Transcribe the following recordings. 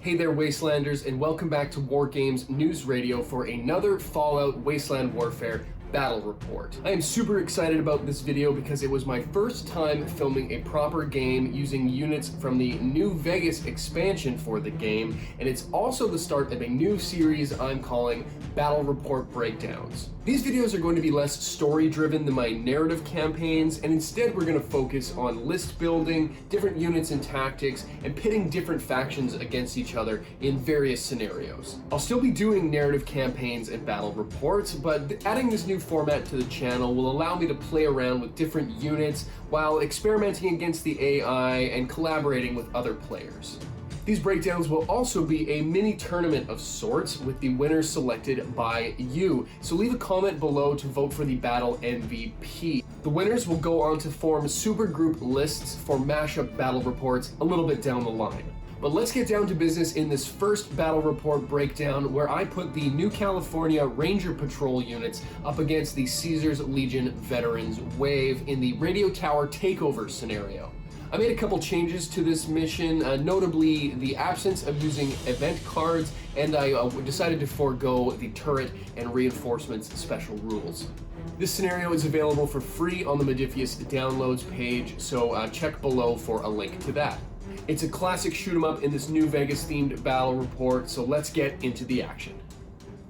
Hey there, Wastelanders, and welcome back to War Games News Radio for another Fallout Wasteland Warfare battle report. I am super excited about this video because it was my first time filming a proper game using units from the New Vegas expansion for the game, and it's also the start of a new series I'm calling Battle Report Breakdowns. These videos are going to be less story-driven than my narrative campaigns, and instead we're going to focus on list building, different units and tactics, and pitting different factions against each other in various scenarios. I'll still be doing narrative campaigns and battle reports, but adding this new format to the channel will allow me to play around with different units while experimenting against the AI and collaborating with other players. These breakdowns will also be a mini tournament of sorts with the winners selected by you, so leave a comment below to vote for the battle MVP. The winners will go on to form supergroup lists for mashup battle reports a little bit down the line. But let's get down to business in this first battle report breakdown where I put the New California Ranger Patrol units up against the Caesars Legion Veterans Wave in the radio tower takeover scenario. I made a couple changes to this mission, notably the absence of using event cards, and I decided to forego the turret and reinforcements special rules. This scenario is available for free on the Modifius downloads page, so check below for a link to that. It's a classic shoot 'em up in this New Vegas themed battle report, so let's get into the action.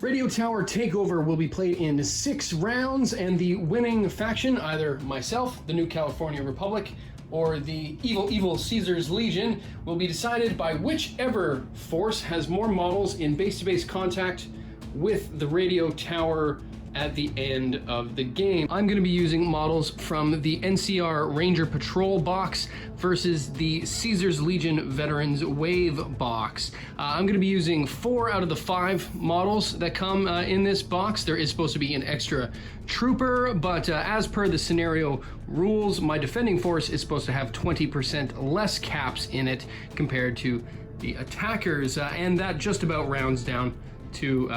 Radio Tower Takeover will be played in 6 rounds, and the winning faction, either myself, the New California Republic, or the evil Caesars Legion, will be decided by whichever force has more models in base-to-base contact with the radio tower at the end of the game. I'm going to be using models from the NCR Ranger Patrol box versus the Caesars Legion Veterans Wave box. I'm going to be using 4 out of the 5 models that come in this box. There is supposed to be an extra trooper, but as per the scenario rules, my defending force is supposed to have 20% less caps in it compared to the attackers, and that just about rounds down to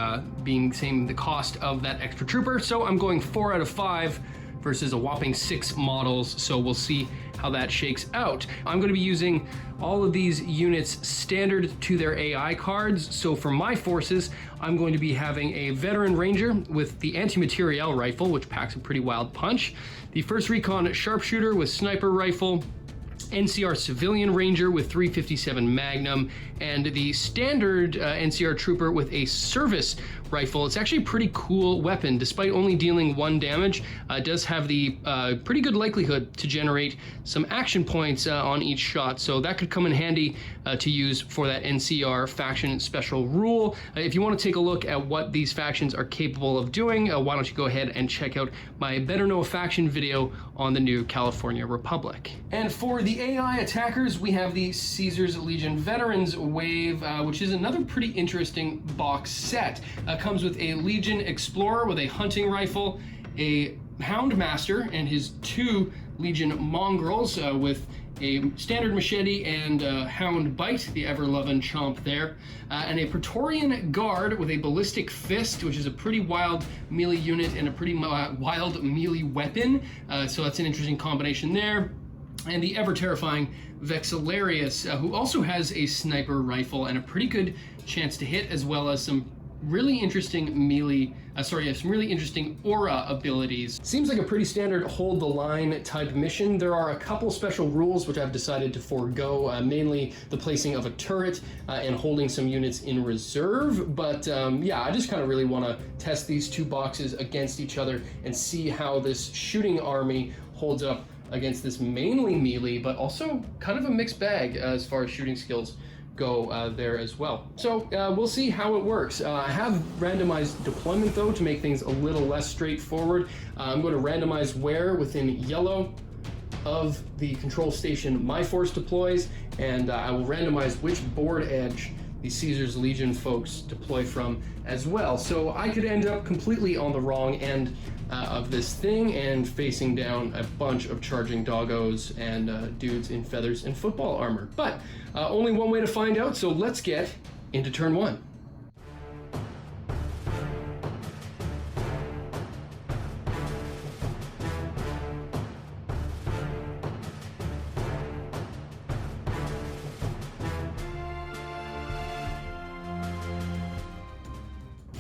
being same the cost of that extra trooper. So I'm going 4 out of 5 versus a whopping 6 models, so we'll see how that shakes out. I'm going to be using all of these units standard to their AI cards. So for my forces, I'm going to be having a veteran ranger with the anti-materiel rifle, which packs a pretty wild punch, the first recon sharpshooter with sniper rifle, NCR Civilian Ranger with 357 Magnum, and the standard NCR Trooper with a service rifle. It's actually a pretty cool weapon. Despite only dealing 1 damage, it does have the pretty good likelihood to generate some action points on each shot, so that could come in handy to use for that NCR faction special rule. If you want to take a look at what these factions are capable of doing, why don't you go ahead and check out my Better Know a Faction video on the New California Republic. And for the AI attackers, we have the Caesars Legion Veterans Wave, which is another pretty interesting box set. Comes with a Legion Explorer with a hunting rifle, a Hound Master and his 2 Legion Mongrels with a standard machete and Hound Bite, the ever-loving chomp there, and a Praetorian Guard with a Ballistic Fist, which is a pretty wild melee unit and a pretty wild melee weapon, so that's an interesting combination there. And the ever-terrifying Vexillarius, who also has a sniper rifle and a pretty good chance to hit, as well as some really interesting melee, some really interesting aura abilities. Seems like a pretty standard hold the line type mission. There are a couple special rules which I've decided to forego, mainly the placing of a turret and holding some units in reserve. But yeah, I just kind of really want to test these 2 boxes against each other and see how this shooting army holds up against this mainly melee, but also kind of a mixed bag as far as shooting skills go there as well. So we'll see how it works. I have randomized deployment though to make things a little less straightforward. I'm going to randomize where within yellow of the control station my force deploys, and I will randomize which board edge the Caesars Legion folks deploy from as well. So I could end up completely on the wrong end of this thing and facing down a bunch of charging doggos and dudes in feathers and football armor. But only one way to find out, so let's get into turn 1.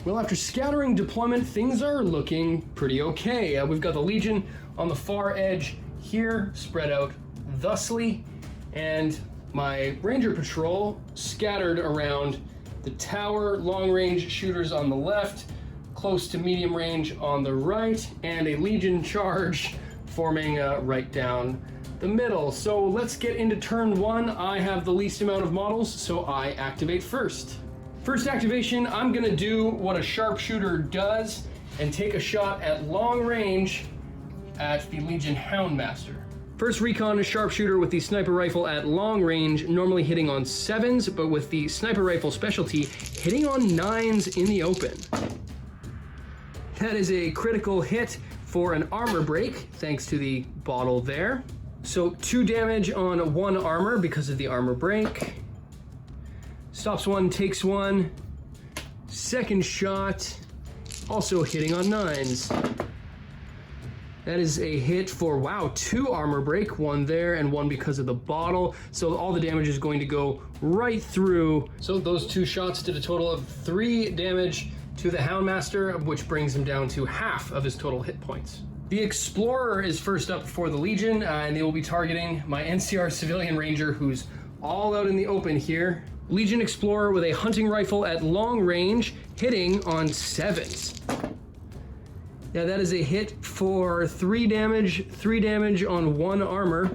Well, after scattering deployment, things are looking pretty okay. We've got the Legion on the far edge here, spread out thusly, and my Ranger Patrol scattered around the tower, long-range shooters on the left, close to medium range on the right, and a Legion charge forming right down the middle. So let's get into turn one. I have the least amount of models, so I activate first. First activation, I'm gonna do what a sharpshooter does and take a shot at long range at the Legion Houndmaster. First recon is sharpshooter with the sniper rifle at long range, normally hitting on 7s, but with the sniper rifle specialty, hitting on 9s in the open. That is a critical hit for an armor break, thanks to the bottle there. So 2 damage on 1 armor because of the armor break. Stops 1, takes 1. Second shot, also hitting on 9s. That is a hit for, wow, 2 armor break, 1 there and 1 because of the bottle. So all the damage is going to go right through. So those 2 shots did a total of 3 damage to the Houndmaster, which brings him down to half of his total hit points. The Explorer is first up for the Legion, and they will be targeting my NCR civilian Ranger, who's all out in the open here. Legion Explorer with a hunting rifle at long range, hitting on 7s. Yeah, that is a hit for 3 damage on 1 armor.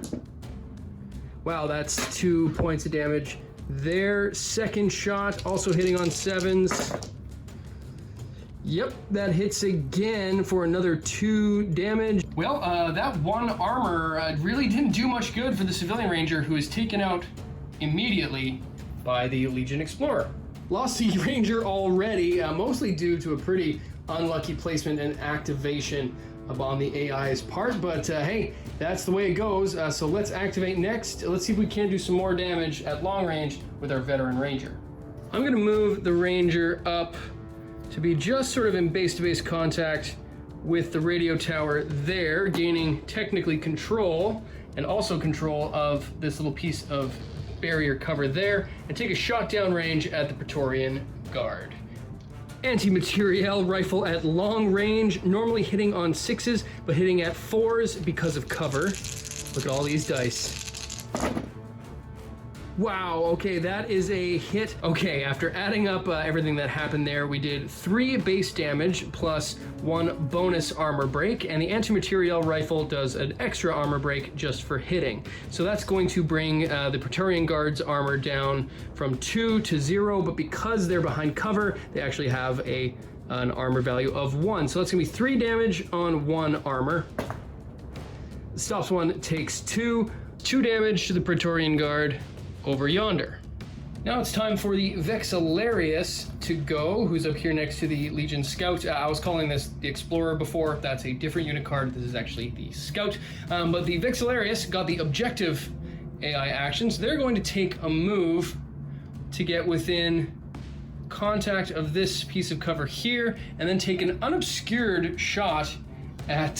Wow, that's 2 points of damage there. Second shot, also hitting on 7s. Yep, that hits again for another 2 damage. Well, that 1 armor really didn't do much good for the civilian Ranger, who is taken out immediately by the Legion Explorer. Lost the Ranger already, mostly due to a pretty unlucky placement and activation on the AI's part, but hey, that's the way it goes. So let's activate next. Let's see if we can do some more damage at long range with our veteran Ranger. I'm gonna move the Ranger up to be just sort of in base-to-base contact with the radio tower there, gaining technically control and also control of this little piece of barrier cover there, and take a shot down range at the Praetorian Guard. Anti-materiel rifle at long range, normally hitting on 6s, but hitting at 4s because of cover. Look at all these dice. Wow, okay, that is a hit. Okay, after adding up everything that happened there, we did 3 base damage plus 1 bonus armor break, and the anti-materiel rifle does an extra armor break just for hitting. So that's going to bring the Praetorian Guard's armor down from 2 to 0, but because they're behind cover, they actually have an armor value of 1. So that's gonna be 3 damage on 1 armor. Stops 1, takes 2. 2 damage to the Praetorian Guard over yonder. Now it's time for the Vexillarius to go, who's up here next to the Legion Scout. I was calling this the Explorer before. That's a different unit card. This is actually the Scout. But the Vexillarius got the objective AI actions. They're going to take a move to get within contact of this piece of cover here, and then take an unobscured shot at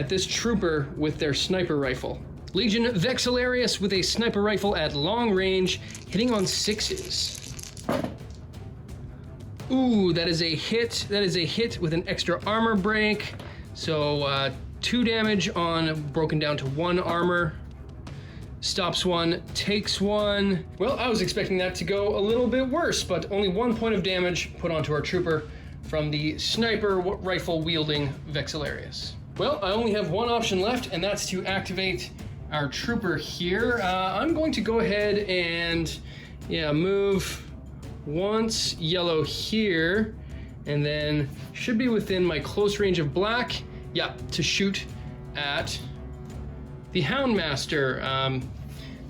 this trooper with their sniper rifle. Legion Vexillarius with a sniper rifle at long range, hitting on 6s. Ooh, that is a hit. That is a hit with an extra armor break. So 2 damage on broken down to 1 armor. Stops 1, takes 1. Well, I was expecting that to go a little bit worse, but only 1 point of damage put onto our trooper from the sniper rifle wielding Vexillarius. Well, I only have 1 option left, and that's to activate our trooper here. I'm going to go ahead and move once yellow here, and then should be within my close range of black, to shoot at the Houndmaster.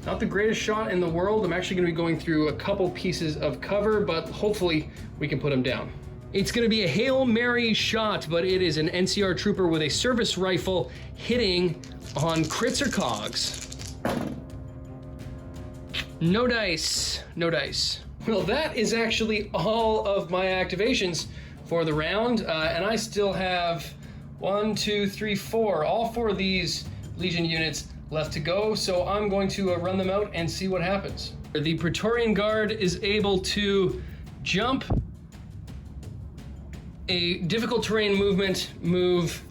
Not the greatest shot in the world. I'm actually going to be going through a couple pieces of cover, but hopefully we can put him down. It's going to be a Hail Mary shot, but it is an NCR trooper with a service rifle hitting on crits or cogs. No dice, no dice. Well, that is actually all of my activations for the round, and I still have 1, 2, 3, 4, all 4 of these Legion units left to go, so I'm going to run them out and see what happens. The Praetorian Guard is able to jump a difficult terrain movement, move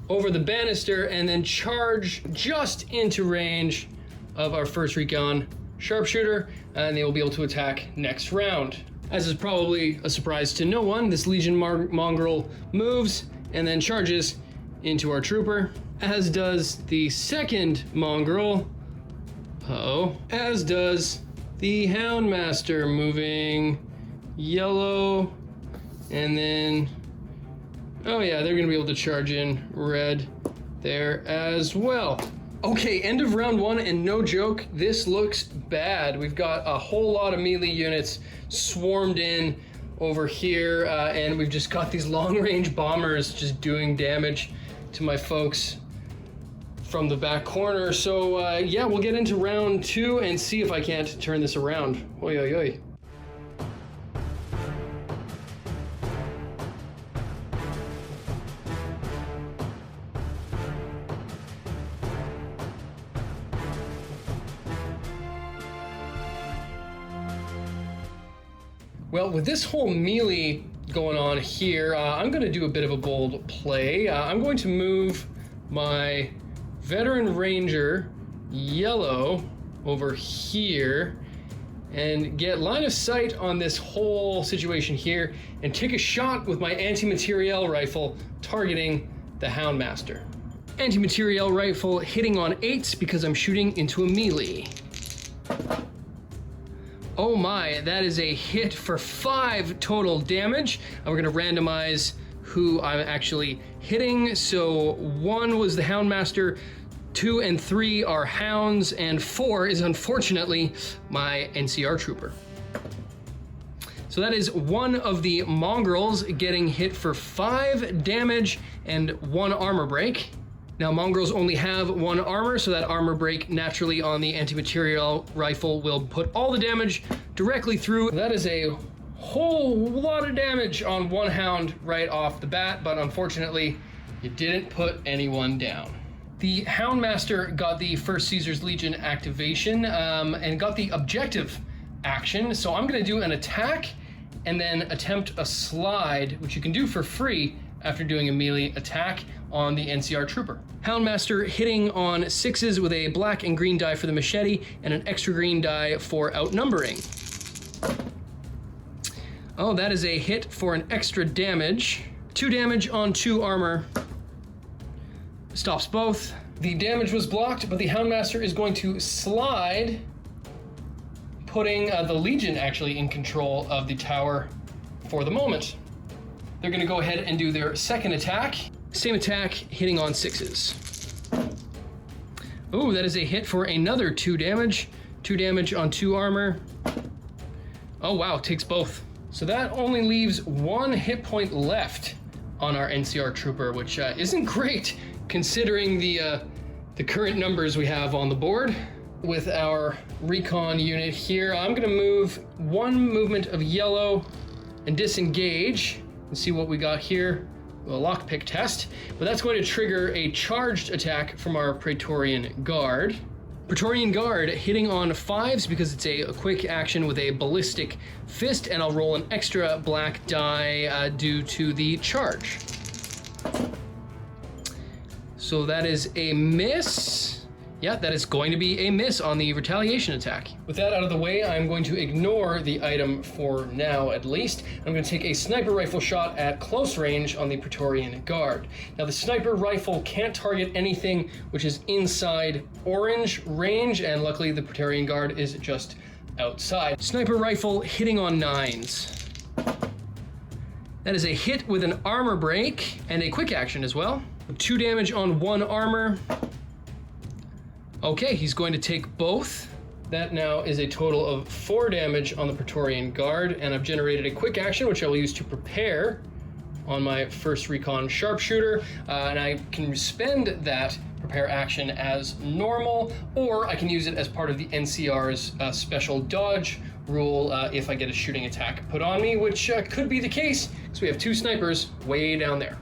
over the banister, and then charge just into range of our first recon sharpshooter, and they will be able to attack next round. As is probably a surprise to no one, this Legion Mongrel moves and then charges into our trooper, as does the second Mongrel. As does the Houndmaster, moving yellow, and then, oh yeah, they're gonna be able to charge in red there as well. Okay, end of round one, and no joke, this looks bad. We've got a whole lot of melee units swarmed in over here, and we've just got these long-range bombers just doing damage to my folks from the back corner. So yeah, we'll get into round two and see if I can't turn this around. Oi, oi, oi. Well, with this whole melee going on here, I'm going to do a bit of a bold play. I'm going to move my Veteran Ranger yellow over here and get line of sight on this whole situation here and take a shot with my anti-materiel rifle targeting the Houndmaster. Anti-materiel rifle hitting on 8s because I'm shooting into a melee. Oh my, that is a hit for 5 total damage. And we're gonna randomize who I'm actually hitting. So 1 was the Houndmaster, 2 and 3 are Hounds, and 4 is unfortunately my NCR trooper. So that is one of the Mongrels getting hit for 5 damage and 1 armor break. Now, Mongrels only have 1 armor, so that armor break naturally on the anti-materiel rifle will put all the damage directly through. That is a whole lot of damage on 1 Hound right off the bat, but unfortunately, you didn't put anyone down. The Houndmaster got the first Caesar's Legion activation and got the objective action, so I'm gonna do an attack and then attempt a slide, which you can do for free after doing a melee attack on the NCR trooper. Houndmaster hitting on 6s with a black and green die for the machete and an extra green die for outnumbering. Oh, that is a hit for an extra damage. 2 damage on 2 armor. Stops both. The damage was blocked, but the Houndmaster is going to slide, putting the Legion actually in control of the tower for the moment. They're gonna go ahead and do their second attack. Same attack, hitting on 6s. Oh, that is a hit for another 2 damage. 2 damage on 2 armor. Oh wow, takes both. So that only leaves 1 hit point left on our NCR trooper, which isn't great considering the current numbers we have on the board. With our recon unit here, I'm gonna move 1 movement of yellow and disengage and see what we got here. A lockpick test, but that's going to trigger a charged attack from our Praetorian Guard. Praetorian Guard hitting on 5s because it's a quick action with a ballistic fist, and I'll roll an extra black die due to the charge. So that is a miss. Yeah, that is going to be a miss on the retaliation attack. With that out of the way, I'm going to ignore the item for now, at least. I'm going to take a sniper rifle shot at close range on the Praetorian Guard. Now, the sniper rifle can't target anything which is inside orange range, and luckily the Praetorian Guard is just outside. Sniper rifle hitting on 9s. That is a hit with an armor break and a quick action as well. 2 damage on 1 armor. Okay, he's going to take both. That now is a total of 4 damage on the Praetorian Guard, and I've generated a quick action, which I will use to prepare on my first recon sharpshooter, and I can spend that prepare action as normal, or I can use it as part of the NCR's special dodge rule if I get a shooting attack put on me, which could be the case, because we have 2 snipers way down there.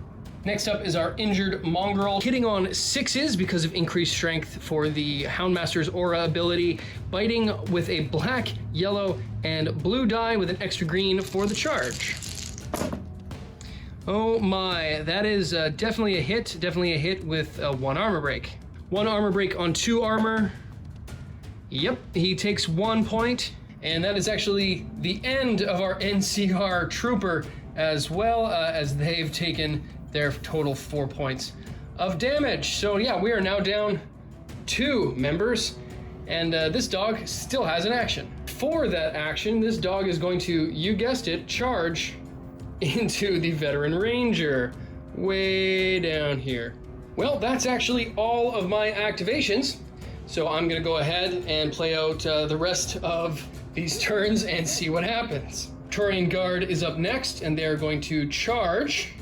Next up is our injured Mongrel, hitting on 6s because of increased strength for the Houndmaster's aura ability, biting with a black, yellow, and blue die with an extra green for the charge. Oh my, that is definitely a hit with 1 armor break. 1 armor break on 2 armor. Yep, he takes 1 point, and that is actually the end of our NCR trooper, as well as they've taken their total 4 points of damage. So yeah, we are now down 2 members, and this dog still has an action. For that action, this dog is going to, you guessed it, charge into the Veteran Ranger, way down here. Well, that's actually all of my activations, so I'm gonna go ahead and play out the rest of these turns and see what happens. Praetorian Guard is up next, and they're going to charge,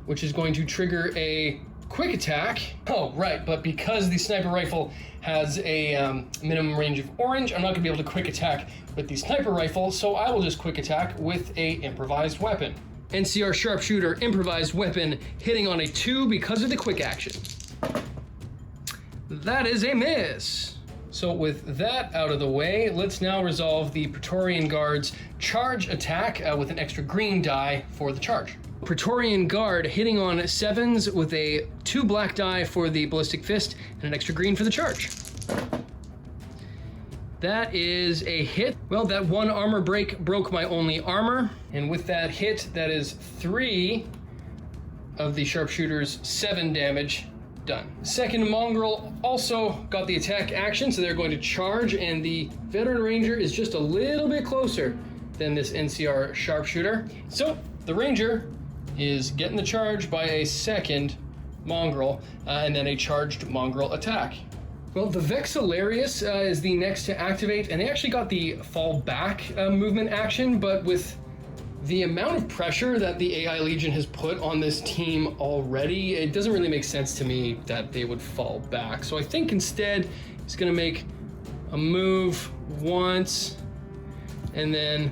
which is going to trigger a quick attack. Oh, right, but because the sniper rifle has a minimum range of orange, I'm not gonna be able to quick attack with the sniper rifle, so I will just quick attack with a improvised weapon. NCR sharpshooter, improvised weapon, hitting on a 2 because of the quick action. That is a miss. So with that out of the way, let's now resolve the Praetorian Guard's charge attack with an extra green die for the charge. Praetorian Guard hitting on 7s with a 2 black die for the ballistic fist and an extra green for the charge. That is a hit. Well, that 1 armor break broke my only armor, and with that hit, that is 3 of the sharpshooter's 7 damage done. Second mongrel also got the attack action, so they're going to charge, and the Veteran Ranger is just a little bit closer than this NCR sharpshooter. So the Ranger is getting the charge by a second mongrel, and then a charged mongrel attack. Well, the Vexillarius is the next to activate, and they actually got the fall back movement action, but with the amount of pressure that the AI Legion has put on this team already, it doesn't really make sense to me that they would fall back. So I think instead he's gonna make a move once and then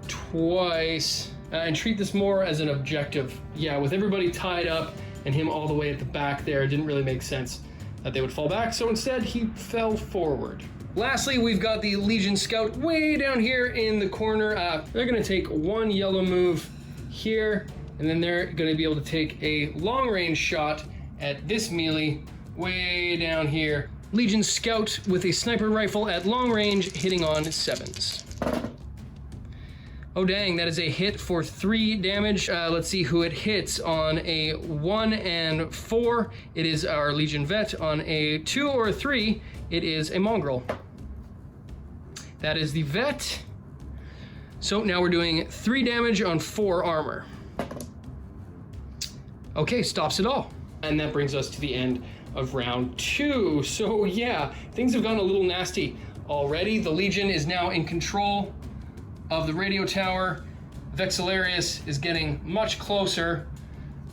twice, and treat this more as an objective. Yeah, with everybody tied up and him all the way at the back there, it didn't really make sense that they would fall back, so instead he fell forward. Lastly, we've got the Legion Scout way down here in the corner. They're gonna take 1 yellow move here, and then they're gonna be able to take a long range shot at this melee way down here. Legion Scout with a sniper rifle at long range, hitting on 7s. Oh dang, that is a hit for 3 damage. Let's see who it hits. On a 1 and 4, it is our Legion Vet. On a 2 or a 3, it is a mongrel. That is the Vet. So now we're doing 3 damage on 4 armor. Okay, stops it all. And that brings us to the end of round 2. So yeah, things have gone a little nasty already. The Legion is now in control of the radio tower. Vexillarius is getting much closer.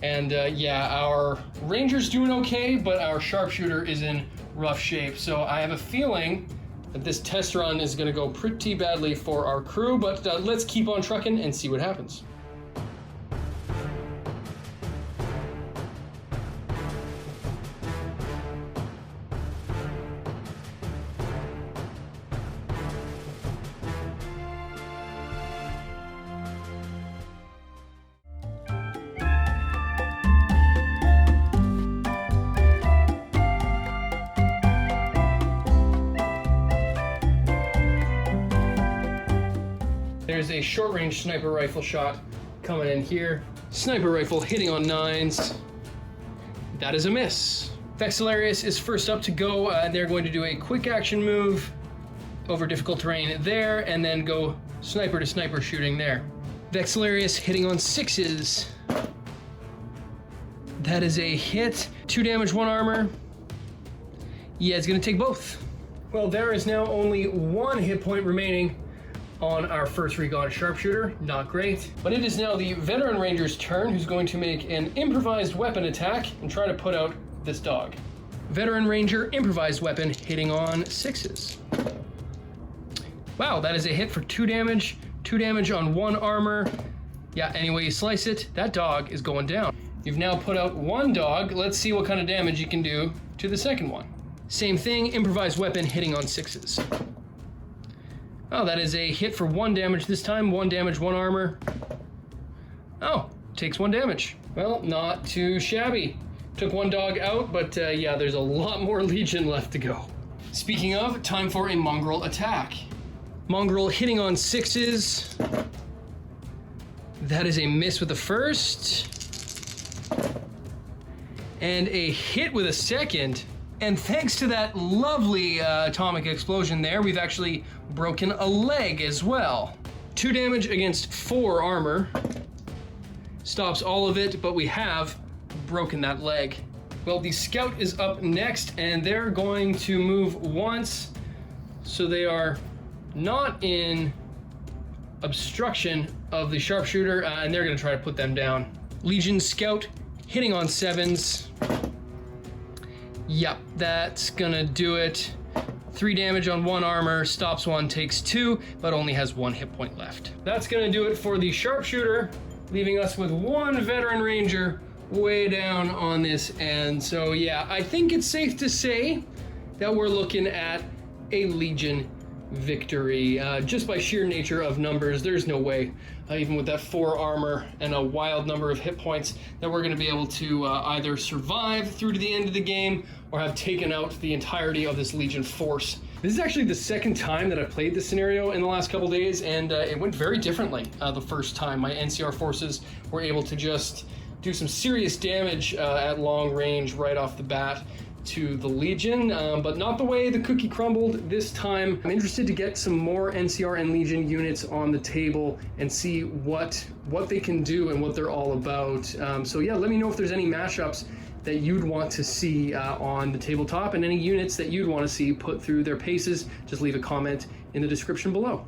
And yeah, our Ranger's doing okay, but our sharpshooter is in rough shape. So I have a feeling that this test run is gonna go pretty badly for our crew, but let's keep on trucking and see what happens. There's a short-range sniper rifle shot coming in here. Sniper rifle hitting on 9s. That is a miss. Vexillarius is first up to go, and they're going to do a quick action move over difficult terrain there, and then go sniper to sniper shooting there. Vexillarius hitting on 6s. That is a hit. 2 damage, 1 armor. Yeah, it's gonna take both. Well, there is now only 1 hit point remaining on our first recon sharpshooter. Not great. But it is now the Veteran Ranger's turn, who's going to make an improvised weapon attack and try to put out this dog. Veteran Ranger, improvised weapon, hitting on 6s. Wow, that is a hit for 2 damage. 2 damage on 1 armor. Yeah, any way you slice it, that dog is going down. You've now put out 1 dog. Let's see what kind of damage you can do to the second one. Same thing, improvised weapon, hitting on 6s. Oh, that is a hit for 1 damage this time. 1 damage, 1 armor. Oh, takes 1 damage. Well, not too shabby. Took 1 dog out, but yeah, there's a lot more Legion left to go. Speaking of, time for a mongrel attack. Mongrel hitting on 6s. That is a miss with the first. And a hit with a second. And thanks to that lovely atomic explosion there, we've actually broken a leg as well. 2 damage against 4 armor. Stops all of it, but we have broken that leg. Well, the scout is up next, and they're going to move once, so they are not in obstruction of the sharpshooter, and they're going to try to put them down. Legion scout hitting on 7s. Yep, that's gonna do it. 3 damage on 1 armor, stops 1, takes 2, but only has 1 hit point left. That's gonna do it for the sharpshooter, leaving us with 1 veteran ranger way down on this end. So yeah, I think it's safe to say that we're looking at a Legion victory. Just by sheer nature of numbers, there's no way, even with that 4 armor and a wild number of hit points, that we're going to be able to either survive through to the end of the game or have taken out the entirety of this Legion force. This is actually the 2nd time that I've played this scenario in the last couple days, and it went very differently the first time. My NCR forces were able to just do some serious damage at long range right off the bat to the Legion, but not the way the cookie crumbled this time. I'm interested to get some more NCR and Legion units on the table and see what they can do and what they're all about. So yeah, let me know if there's any mashups that you'd want to see on the tabletop, and any units that you'd want to see put through their paces. Just leave a comment in the description below.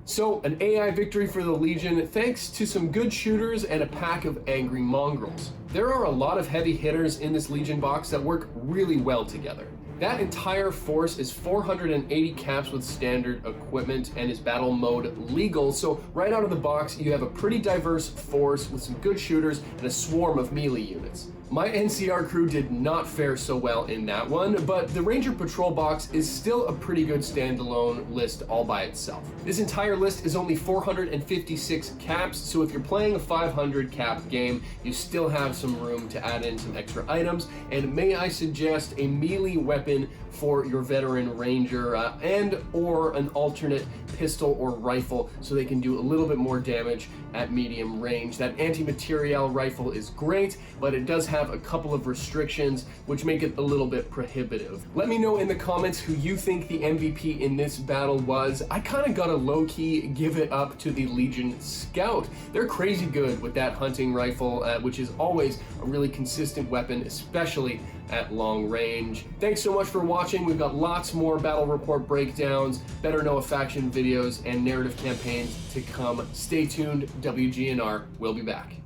So, an AI victory for the Legion thanks to some good shooters and a pack of angry mongrels. There are a lot of heavy hitters in this Legion box that work really well together. That entire force is 480 caps with standard equipment and is battle mode legal, so right out of the box you have a pretty diverse force with some good shooters and a swarm of melee units. My NCR crew did not fare so well in that one, but the Ranger Patrol box is still a pretty good standalone list all by itself. This entire list is only 456 caps, so if you're playing a 500 cap game, you still have some room to add in some extra items, and may I suggest a melee weapon for your veteran ranger and or an alternate pistol or rifle so they can do a little bit more damage at medium range. That anti-material rifle is great, but it does have a couple of restrictions which make it a little bit prohibitive. Let me know in the comments who you think the MVP in this battle was. I kind of gotta low-key give it up to the Legion Scout. They're crazy good with that hunting rifle, which is always a really consistent weapon, especially at long range. Thanks so much for watching. We've got lots more battle report breakdowns, better know a faction videos, and narrative campaigns to come. Stay tuned. WGNR will be back.